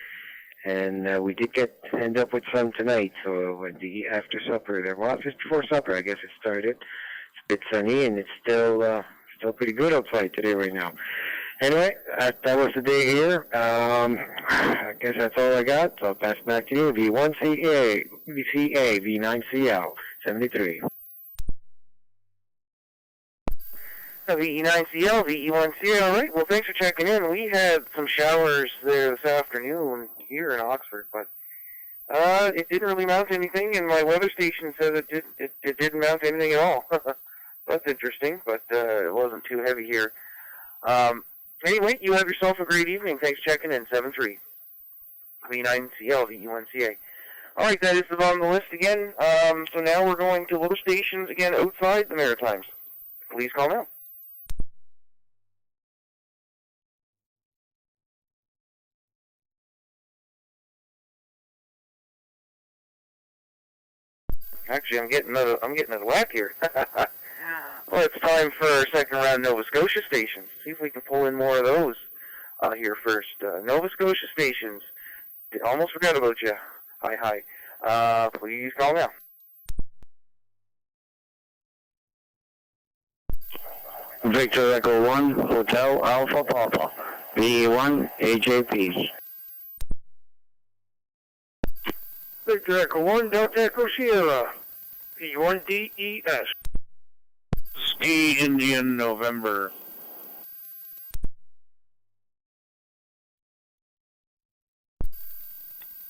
And we did end up with sun tonight, so after supper, just before supper, I guess it started. It's a bit sunny, and it's still pretty good outside today right now. Anyway, that was the day here. I guess that's all I got, so I'll pass it back to you. V1CA, VCA, V9CL, 73. VE9CL, VE1CL. All right, well, thanks for checking in. We had some showers there this afternoon here in Oxford, but it didn't really mount anything, and my weather station said it didn't mount anything at all. That's interesting, but it wasn't too heavy here. Anyway, you have yourself a great evening. Thanks for checking in, 7-3. V9CL, VE1CA. All right, that is on the list again. So now we're going to weather stations again outside the Maritimes. Please call now. Actually, I'm getting out of whack here. Well, it's time for our second round Nova Scotia stations. See if we can pull in more of those here first. Nova Scotia stations. Almost forgot about you. Hi. Please call now. Victor Echo 1, Hotel Alpha Papa, VE1, AJP. Victor Echo 1, Delta Echo Sierra, V1DES. Ski Indian November.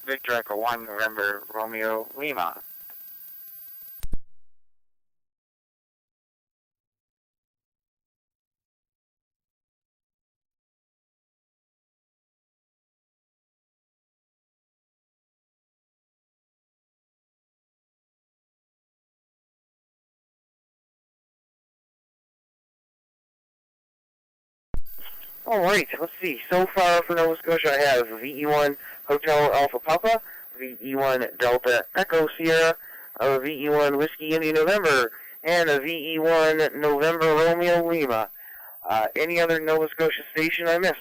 Victor Echo 1, November, Romeo Lima. All right, let's see. So far for Nova Scotia, I have VE1 Hotel Alpha Papa, VE1 Delta Echo Sierra, a VE1 Whiskey India November, and a VE1 November Romeo Lima. Any other Nova Scotia station I missed?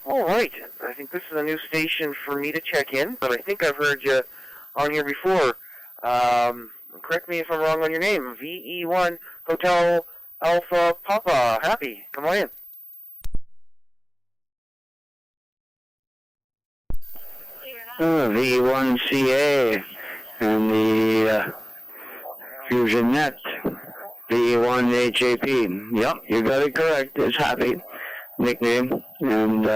All right. I think this is a new station for me to check in, but I think I've heard you on here before. Correct me if I'm wrong on your name. VE1 Hotel Alpha Papa. Happy. Come on in. V1CA and the Fusion Net, V1HAP. Yep, you got it correct. It's Happy nickname, and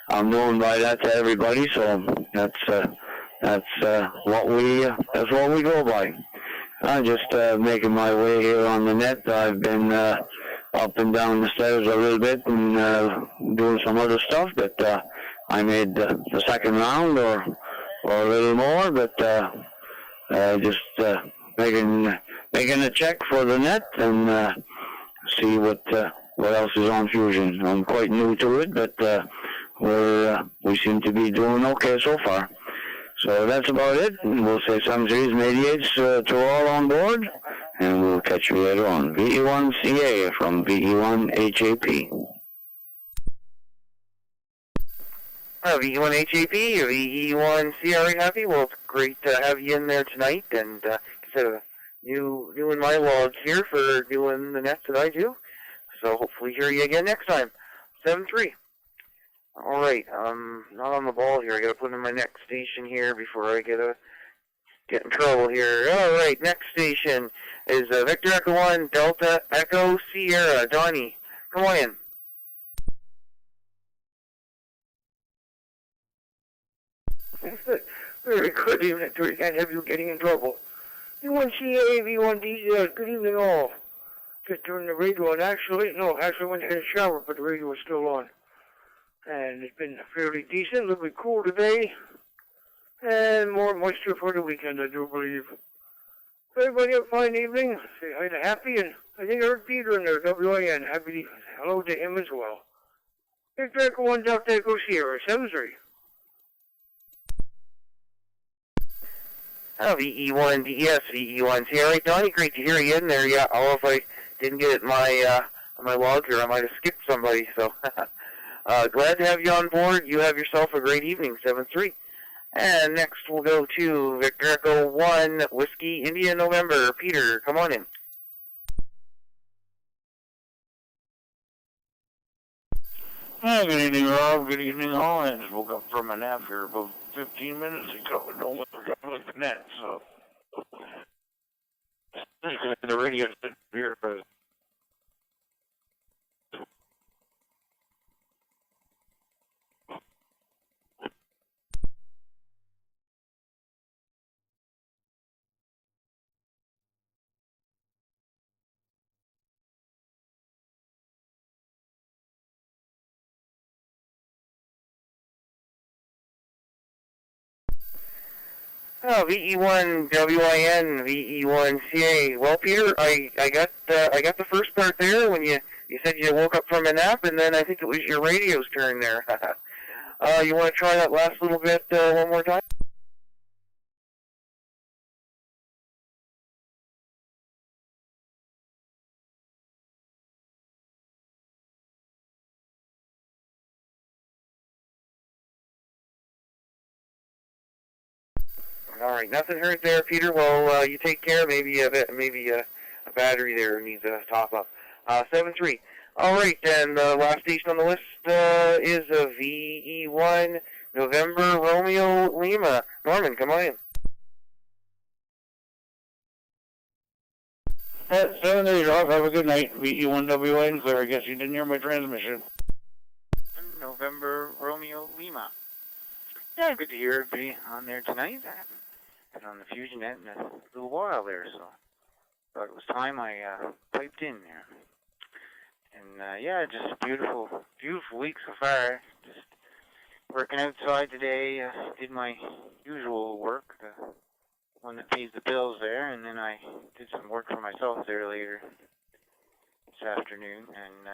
I'm known by that to everybody. So that's what we go by. I'm just making my way here on the net. I've been up and down the stairs a little bit and doing some other stuff, but I made the second round or a little more, but just making a check for the net and see what else is on Fusion. I'm quite new to it, but we seem to be doing okay so far. So that's about it. We'll say 73s and 88s to all on board, and we'll catch you later on. VE1CA from VE1HAP. VE1HAP, VE1CRA Happy. Well, it's great to have you in there tonight, and instead of new in my log here for doing the nets that I do. So hopefully hear you again next time. 7-3. All right, not on the ball here. I got to put in my next station here before I get in trouble here. All right, next station is Victor Echo 1 Delta Echo Sierra. Donnie, come on in. Very good evening to you. Can't have you getting in trouble. V1CA, V1DJ, good evening all. Just turned the radio on. Actually went to the shower, but the radio was still on. And it's been fairly decent, a little bit cool today, and more moisture for the weekend, I do believe. Everybody have a fine evening. Say hi to Happy, and I think I heard Peter in there, WIN. Happy, hello to him as well. Victor Echo 1 Delta Echo Sierra, 7-3. VE1 DES, VE1 Sierra. Donnie, great to hear you in there. Yeah, although if I didn't get it in my log here, I might have skipped somebody, so... glad to have you on board. You have yourself a great evening, 7-3. And next we'll go to Victor Echo 1, Whiskey India November. Peter, come on in. Good evening, Rob. Good evening, all. I just woke up from a nap here about 15 minutes ago and don't look at the net, so... the radio here, but... VE1 WIN, VE1 CA. Well, Peter, I got the first part there when you said you woke up from a nap, and then I think it was your radio's turn there. You want to try that last little bit one more time? All right, nothing heard there, Peter. Well, you take care. Maybe a battery there needs a top up. 7-3. All right, then the last station on the list is VE1 November Romeo Lima. Norman, come on in. 7-3, Rob. Have a good night. VE1WN clear. I guess you didn't hear my transmission. November Romeo Lima. Yeah, good to hear it be on there tonight. been on the Fusion Net in a little while there, so thought it was time I piped in there. And yeah, just a beautiful week so far. Just working outside today. Did my usual work, the one that pays the bills there, and then I did some work for myself there later this afternoon, and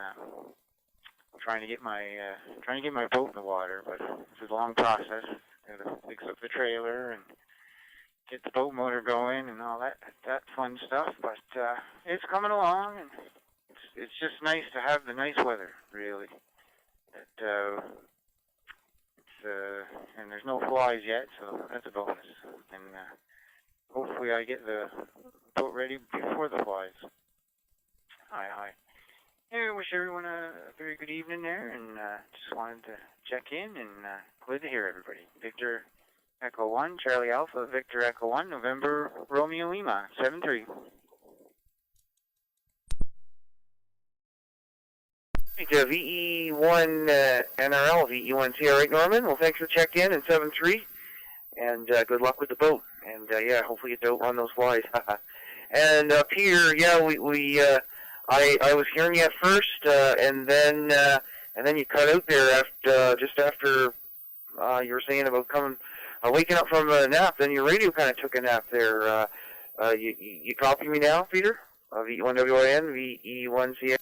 trying to get my boat in the water, but it's a long process. Gotta fix up the trailer and get the boat motor going and all that fun stuff. But it's coming along, and it's just nice to have the nice weather, really. And there's no flies yet, so that's a bonus. And hopefully I get the boat ready before the flies. Hi. Hey, I wish everyone a very good evening there, and just wanted to check in, and glad to hear everybody. Victor Echo 1, Charlie Alpha, Victor Echo 1, November Romeo Lima, 7-3. VE1 NRL, VE1 CR8 Norman. Well, thanks for checking in 7-3, and good luck with the boat. And yeah, hopefully you don't run those flies. And Peter, yeah, I was hearing you at first, and then you cut out there just after you were saying about waking up from a nap. Then your radio kind of took a nap there. You copy me now, Peter? VE1WIN, VE1CA.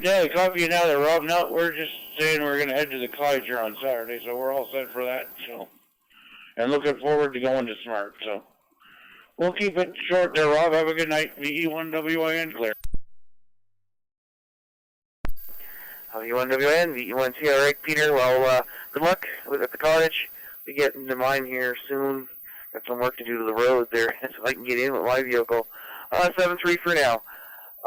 Yeah, I copy you now there, Rob. No, we're just saying we're going to head to the Clyde here on Saturday, so we're all set for that. So, and looking forward to going to Smart. So, we'll keep it short there, Rob. Have a good night. VE1WIN, clear. VE1WIN, VE1CR8, Peter. Well, good luck at the cottage. We get into mine here soon. Got some work to do to the road there, so I can get in with my vehicle. 7-3 for now.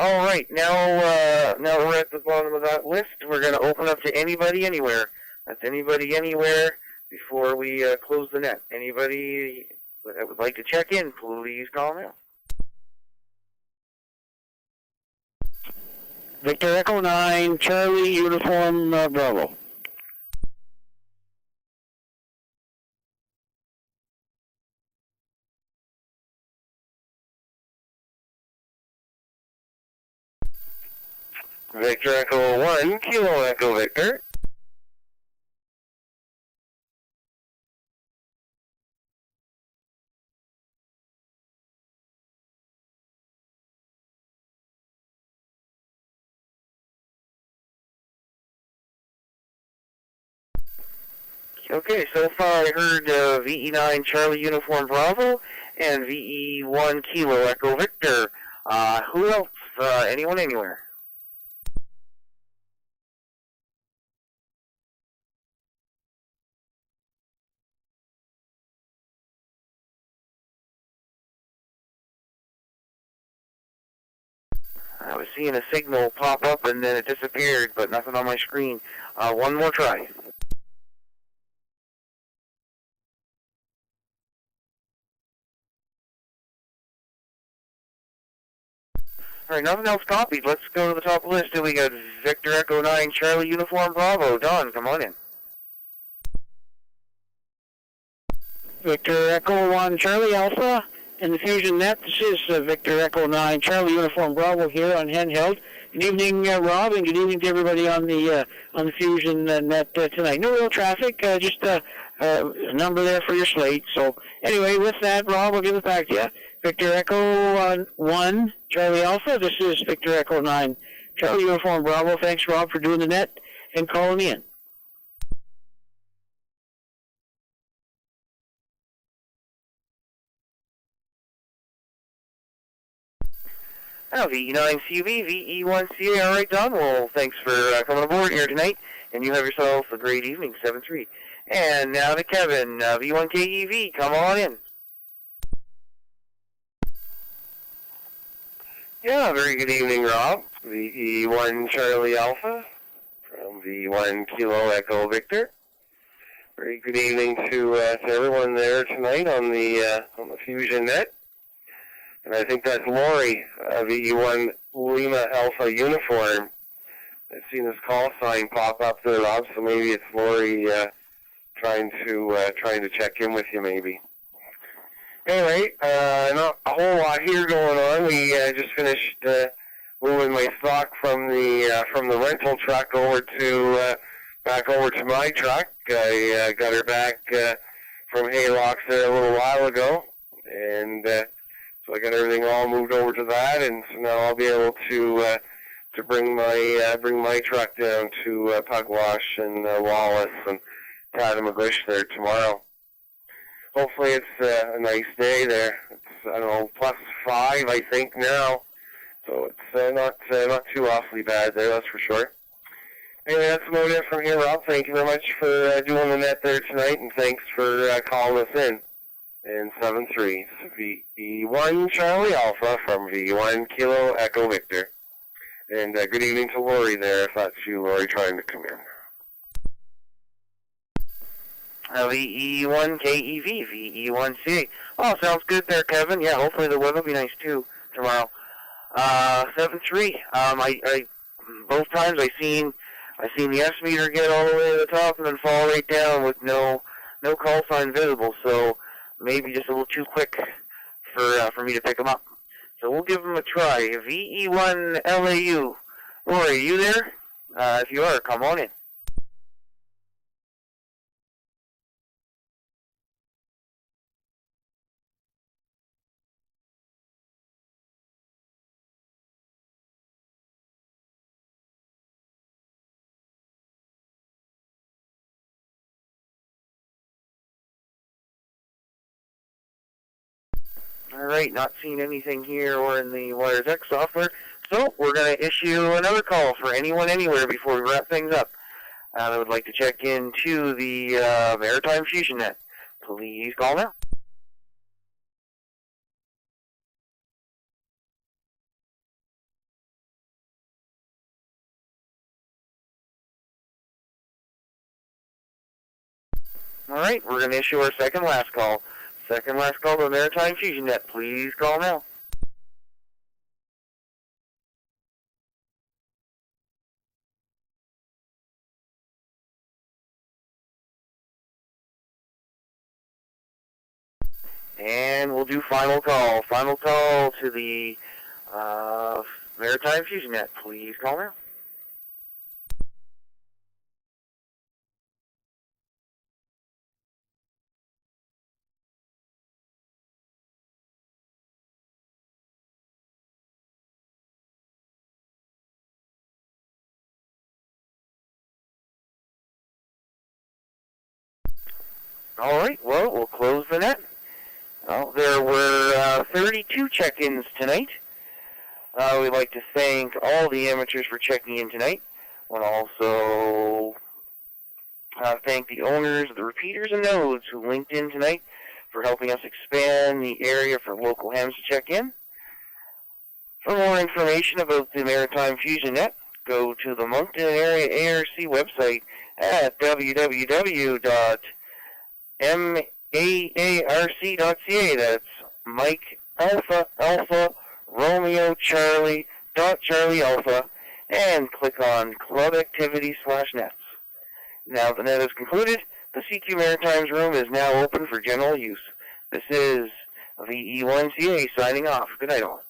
All right, now we're at the bottom of that list. We're going to open up to anybody, anywhere. That's anybody, anywhere before we close the net. Anybody that would like to check in, please call now. Victor Echo 9, Charlie Uniform Bravo. Victor Echo 1, Kilo Echo Victor. Okay, so far I heard VE9 Charlie Uniform Bravo and VE1 Kilo Echo Victor. Who else? Anyone, anywhere? I was seeing a signal pop up and then it disappeared, but nothing on my screen. One more try. All right, nothing else copied. Let's go to the top of the list. Here we got Victor Echo 9, Charlie Uniform Bravo. Don, come on in. Victor Echo 1, Charlie Alpha, in the Fusion Net. This is Victor Echo 9, Charlie Uniform Bravo here on handheld. Good evening, Rob, and good evening to everybody on the Fusion Net tonight. No real traffic, just a number there for your slate. So anyway, with that, Rob, I'll give it back to you. Victor Echo 1, Charlie Alpha. This is Victor Echo 9, Charlie Uniform Bravo. Thanks, Rob, for doing the net and calling in. VE9CV, VE1CA. All right, Don. Well, thanks for coming aboard here tonight, and you have yourself a great evening, 7-3. And now to Kevin, V1KEV. Come on in. Yeah, very good evening, Rob. VE1 Charlie Alpha from V1 Kilo Echo Victor. Very good evening to everyone there tonight on the Fusion Net. And I think that's Lori, VE1 Lima Alpha Uniform. I've seen this call sign pop up there, Rob, so maybe it's Lori trying to check in with you maybe. Anyway, not a whole lot here going on. We just finished moving my stock from the rental truck over to back over to my truck. I got her back from Haylocks there a little while ago, and so I got everything all moved over to that, and so now I'll be able to bring my truck down to Pugwash and Wallace and Tattamagush there tomorrow. Hopefully it's a nice day there. It's, I don't know, +5 I think now, so it's not too awfully bad there, that's for sure. Anyway, that's about it from here, Rob. Thank you very much for doing the net there tonight, and thanks for calling us in. And 7-3, V1 Charlie Alpha from V1 Kilo Echo Victor. And good evening to Lori there, if that's you, Lori, trying to come in. VE1KEV, VE1CA. Oh, sounds good there, Kevin. Yeah, hopefully the weather will be nice too tomorrow. 7-3. I both times I seen the S meter get all the way to the top and then fall right down with no call sign visible. So maybe just a little too quick for me to pick them up. So we'll give them a try. VE1LAU. Lori, are you there? If you are, come on in. Alright, not seeing anything here or in the Wires X software, so we're going to issue another call for anyone anywhere before we wrap things up. I would like to check into the Maritime Fusion Net. Please call now. Alright, we're going to issue our second last call. Second last call to the Maritime Fusion Net. Please call now. And we'll do final call. Final call to the Maritime Fusion Net. Please call now. Alright, well, we'll close the net. Well, there were 32 check-ins tonight. We'd like to thank all the amateurs for checking in tonight. And also thank the owners, the repeaters, and nodes who linked in tonight for helping us expand the area for local hams to check in. For more information about the Maritime Fusion Net, go to the Moncton Area ARC website at www.maarc.ca. That's Mike Alpha Alpha Romeo Charlie Charlie Alpha, and click on Club Activity/Nets. Now the net is concluded. The CQ Maritimes room is now open for general use. This is VE1CA signing off. Good night all.